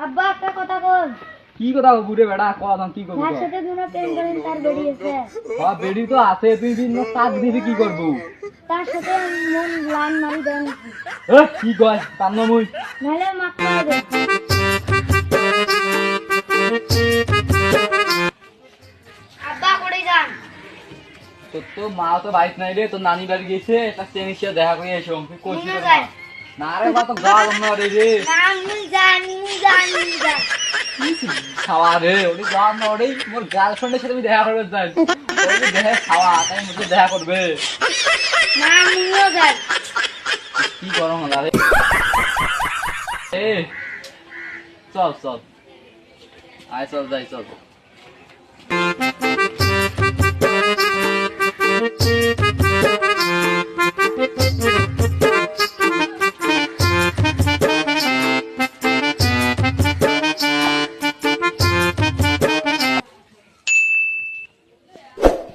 আব্বা একটা কথা কই। কি কথা বুড়ে বেড়া কদাম কি করব? তার সাথে দুনা প্রেম করেন তার বেড়ি আছে। হ্যাঁ বেড়ি তো আছে, তুই দিন কাজ দিবি কি করব? তার সাথে মন লাইন মারি দেন। এ কি কয় কান্ন মুই? নালে মারতে হবে। আব্বা করে যান। তো মা তো বাইক নাই রে, তো নানি বাড়ি গেছে, একটা চেনিসে দেখা করে এসো তুই কইছিস নিয়ে যায়। না রে মা তো গাল না রে রে না আমি জানি জানি জানি। খাওয়া রে ওই গাল না রে, মোর গার্লফ্রেন্ডের সাথে আমি দেখা করবে যাই, ওই দেখা খাওয়া তাই মুখে দেখা করবে না আমিও যাই। কি গরম হলো রে। এ চল চল আয় চল যাই চল।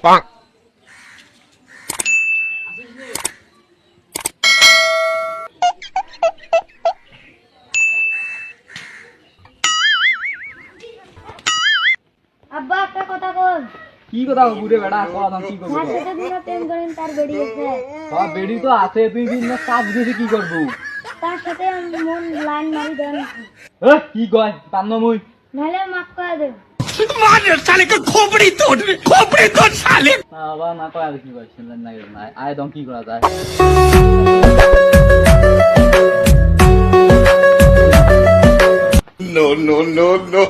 Bonk. আব্বা একটা কথা কই। কি কথা বুড়ে বেড়া কদাম কি করব? তার সাথে দুনা প্রেম করেন তার বেড়ি আছে। হ্যাঁ বেড়ি তো আছে, তুই দিন কাজ দিবি কি করব? তার সাথে মন লাইন মারি দেন। এ কি কয় কান্ন মুই? নালে মারতে হবে। मार साले का खोपड़ी तोड़ साले। না বাবা না কয় আর কি কয় শুনলেন না না আয় দম কি করা যায়? No no no no.